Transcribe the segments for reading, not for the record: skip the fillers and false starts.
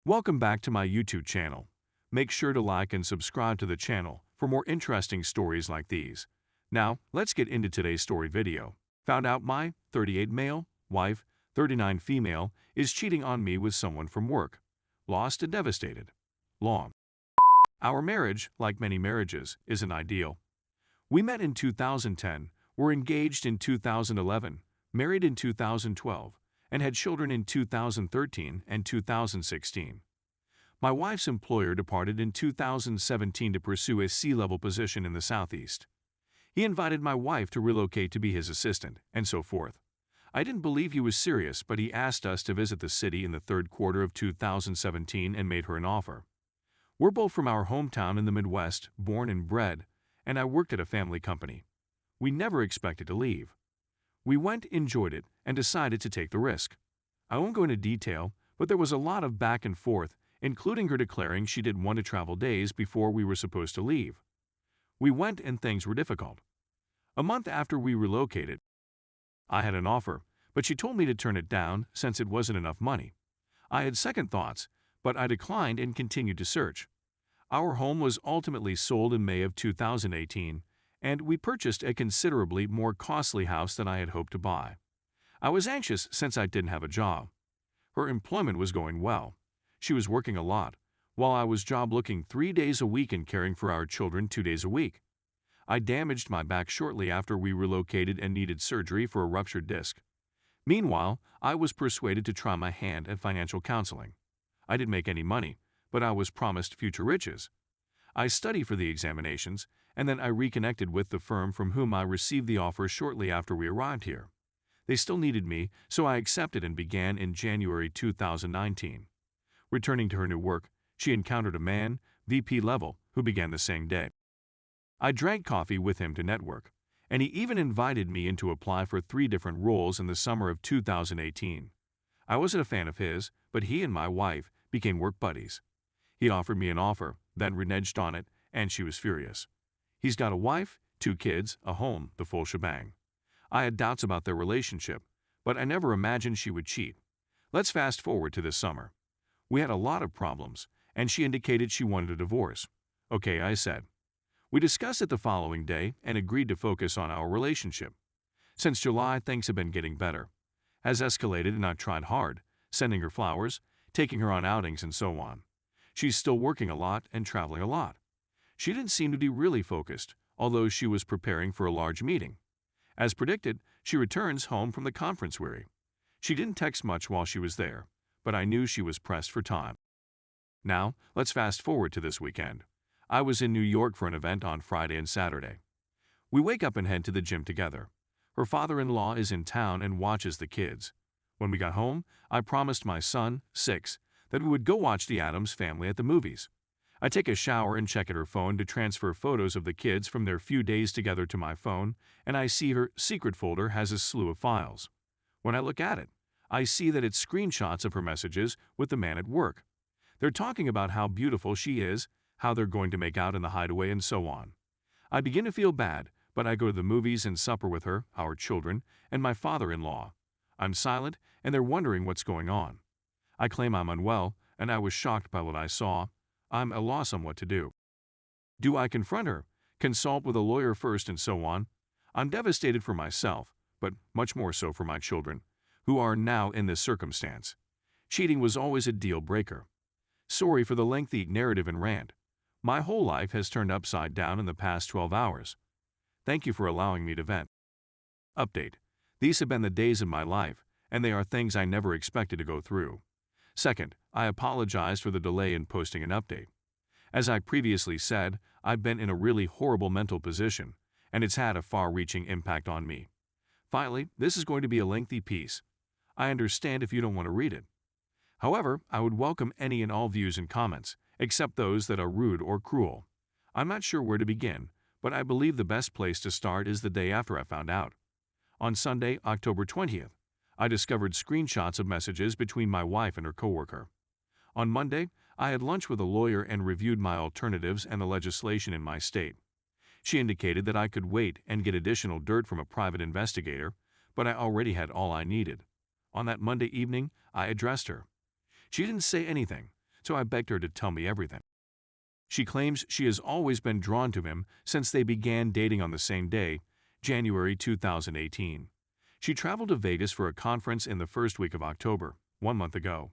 Welcome back to my YouTube channel. Make sure to like and subscribe to the channel for more interesting stories like these. Now, let's get into today's story video. Found out my 38 male wife, 39 female, is cheating on me with someone from work. Lost and devastated. Long. Our marriage, like many marriages, isn't ideal. We met in 2010, were engaged in 2011, married in 2012, and had children in 2013 and 2016. My wife's employer departed in 2017 to pursue a C-level position in the Southeast. He invited my wife to relocate to be his assistant, and so forth. I didn't believe he was serious, but he asked us to visit the city in the third quarter of 2017 and made her an offer. We're both from our hometown in the Midwest, born and bred, and I worked at a family company. We never expected to leave. We went, enjoyed it, and decided to take the risk. I won't go into detail, but there was a lot of back and forth, including her declaring she didn't want to travel days before we were supposed to leave. We went and things were difficult. A month after we relocated, I had an offer, but she told me to turn it down since it wasn't enough money. I had second thoughts, but I declined and continued to search. Our home was ultimately sold in May of 2018, and we purchased a considerably more costly house than I had hoped to buy. I was anxious since I didn't have a job. Her employment was going well. She was working a lot, while I was job looking 3 days a week and caring for our children 2 days a week. I damaged my back shortly after we relocated and needed surgery for a ruptured disc. Meanwhile, I was persuaded to try my hand at financial counseling. I didn't make any money, but I was promised future riches. I studied for the examinations, and then I reconnected with the firm from whom I received the offer shortly after we arrived here. They still needed me, so I accepted and began in January 2019. Returning to her new work, she encountered a man, VP level, who began the same day. I drank coffee with him to network, and he even invited me in to apply for 3 different roles in the summer of 2018. I wasn't a fan of his, but he and my wife became work buddies. He offered me an offer, then reneged on it, and she was furious. He's got a wife, 2 kids, a home, the full shebang. I had doubts about their relationship, but I never imagined she would cheat. Let's fast forward to this summer. We had a lot of problems, and she indicated she wanted a divorce. Okay, I said. We discussed it the following day and agreed to focus on our relationship. Since July, things have been getting better. Has escalated and I've tried hard, sending her flowers, taking her on outings and so on. She's still working a lot and traveling a lot. She didn't seem to be really focused, although she was preparing for a large meeting. As predicted, she returns home from the conference weary. She didn't text much while she was there, but I knew she was pressed for time. Now, let's fast forward to this weekend. I was in New York for an event on Friday and Saturday. We wake up and head to the gym together. Her father-in-law is in town and watches the kids. When we got home, I promised my son, 6, that we would go watch the Addams Family at the movies. I take a shower and check at her phone to transfer photos of the kids from their few days together to my phone, and I see her secret folder has a slew of files. When I look at it, I see that it's screenshots of her messages with the man at work. They're talking about how beautiful she is, how they're going to make out in the hideaway, and so on. I begin to feel bad, but I go to the movies and supper with her, our children, and my father-in-law. I'm silent, and they're wondering what's going on. I claim I'm unwell, and I was shocked by what I saw. I'm at a loss on what to do. Do I confront her, consult with a lawyer first, and so on? I'm devastated for myself, but much more so for my children, who are now in this circumstance. Cheating was always a deal breaker. Sorry for the lengthy narrative and rant. My whole life has turned upside down in the past 12 hours. Thank you for allowing me to vent. Update. These have been the days of my life, and they are things I never expected to go through. Second, I apologize for the delay in posting an update. As I previously said, I've been in a really horrible mental position, and it's had a far-reaching impact on me. Finally, this is going to be a lengthy piece. I understand if you don't want to read it. However, I would welcome any and all views and comments, except those that are rude or cruel. I'm not sure where to begin, but I believe the best place to start is the day after I found out. On Sunday, October 20th, I discovered screenshots of messages between my wife and her coworker. On Monday, I had lunch with a lawyer and reviewed my alternatives and the legislation in my state. She indicated that I could wait and get additional dirt from a private investigator, but I already had all I needed. On that Monday evening, I addressed her. She didn't say anything, so I begged her to tell me everything. She claims she has always been drawn to him since they began dating on the same day, January 2018. She traveled to Vegas for a conference in the first week of October, 1 month ago.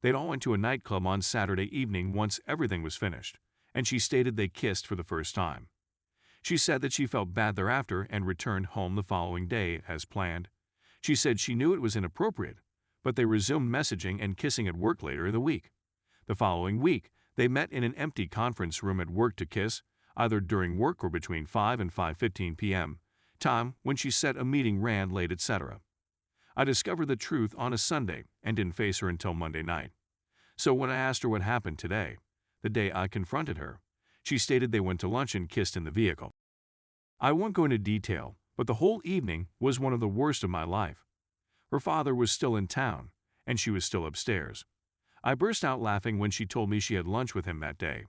They'd all went to a nightclub on Saturday evening once everything was finished, and she stated they kissed for the first time. She said that she felt bad thereafter and returned home the following day as planned. She said she knew it was inappropriate, but they resumed messaging and kissing at work later in the week. The following week, they met in an empty conference room at work to kiss, either during work or between 5 and 5:15 p.m., time when she said a meeting ran late, etc. I discovered the truth on a Sunday and didn't face her until Monday night. So when I asked her what happened today, the day I confronted her, she stated they went to lunch and kissed in the vehicle. I won't go into detail, but the whole evening was one of the worst of my life. Her father was still in town, and she was still upstairs. I burst out laughing when she told me she had lunch with him that day.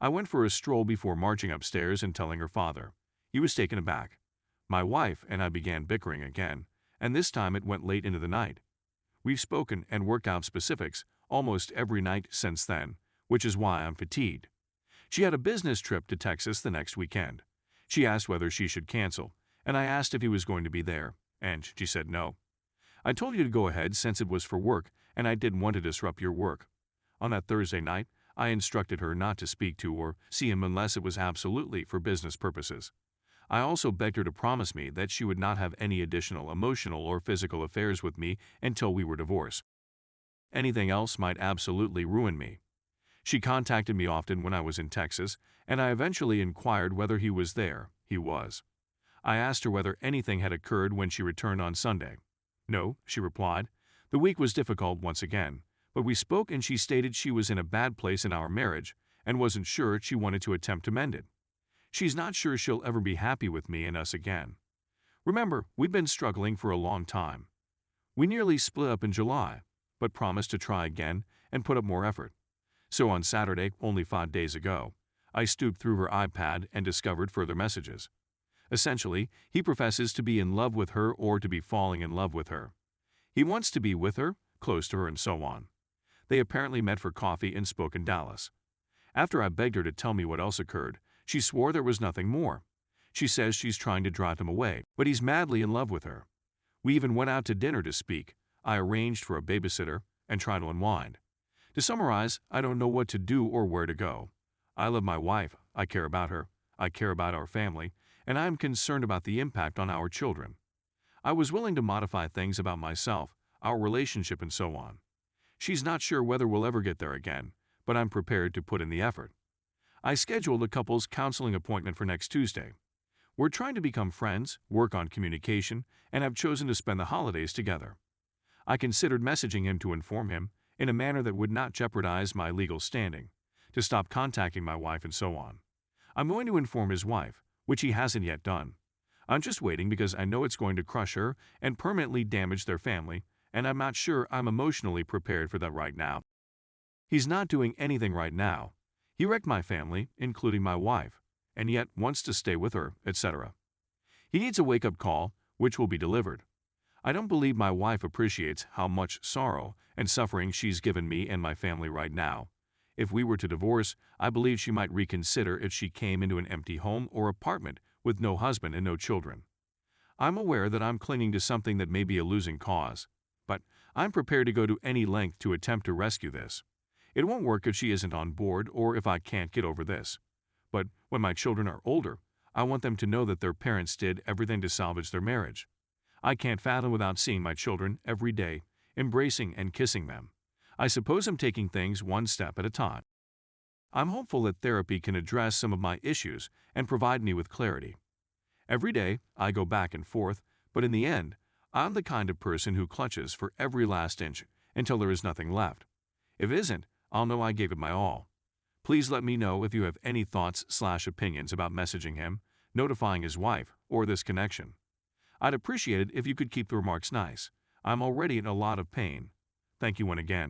I went for a stroll before marching upstairs and telling her father. He was taken aback. My wife and I began bickering again, and this time it went late into the night. We've spoken and worked out specifics almost every night since then, which is why I'm fatigued. She had a business trip to Texas the next weekend. She asked whether she should cancel, and I asked if he was going to be there, and she said no. I told you to go ahead since it was for work, and I didn't want to disrupt your work. On that Thursday night, I instructed her not to speak to or see him unless it was absolutely for business purposes. I also begged her to promise me that she would not have any additional emotional or physical affairs with me until we were divorced. Anything else might absolutely ruin me. She contacted me often when I was in Texas, and I eventually inquired whether he was there. He was. I asked her whether anything had occurred when she returned on Sunday. No, she replied. The week was difficult once again, but we spoke and she stated she was in a bad place in our marriage and wasn't sure she wanted to attempt to mend it. She's not sure she'll ever be happy with me and us again. Remember, we've been struggling for a long time. We nearly split up in July, but promised to try again and put up more effort. So on Saturday, only 5 days ago, I stooped through her iPad and discovered further messages. Essentially, he professes to be in love with her or to be falling in love with her. He wants to be with her, close to her, and so on. They apparently met for coffee and spoke in Dallas. After I begged her to tell me what else occurred, she swore there was nothing more. She says she's trying to drive him away, but he's madly in love with her. We even went out to dinner to speak. I arranged for a babysitter and tried to unwind. To summarize, I don't know what to do or where to go. I love my wife, I care about her, I care about our family, and I am concerned about the impact on our children. I was willing to modify things about myself, our relationship, and so on. She's not sure whether we'll ever get there again, but I'm prepared to put in the effort. I scheduled a couples counseling appointment for next Tuesday. We're trying to become friends, work on communication, and have chosen to spend the holidays together. I considered messaging him to inform him, in a manner that would not jeopardize my legal standing, to stop contacting my wife and so on. I'm going to inform his wife, which he hasn't yet done. I'm just waiting because I know it's going to crush her and permanently damage their family, and I'm not sure I'm emotionally prepared for that right now. He's not doing anything right now. He wrecked my family, including my wife, and yet wants to stay with her, etc. He needs a wake-up call, which will be delivered. I don't believe my wife appreciates how much sorrow and suffering she's given me and my family right now. If we were to divorce, I believe she might reconsider if she came into an empty home or apartment with no husband and no children. I'm aware that I'm clinging to something that may be a losing cause, but I'm prepared to go to any length to attempt to rescue this. It won't work if she isn't on board or if I can't get over this. But when my children are older, I want them to know that their parents did everything to salvage their marriage. I can't fathom without seeing my children every day, embracing and kissing them. I suppose I'm taking things one step at a time. I'm hopeful that therapy can address some of my issues and provide me with clarity. Every day, I go back and forth, but in the end, I'm the kind of person who clutches for every last inch until there is nothing left. If it isn't, I'll know I gave it my all. Please let me know if you have any thoughts/opinions about messaging him, notifying his wife, or this connection. I'd appreciate it if you could keep the remarks nice. I'm already in a lot of pain. Thank you again.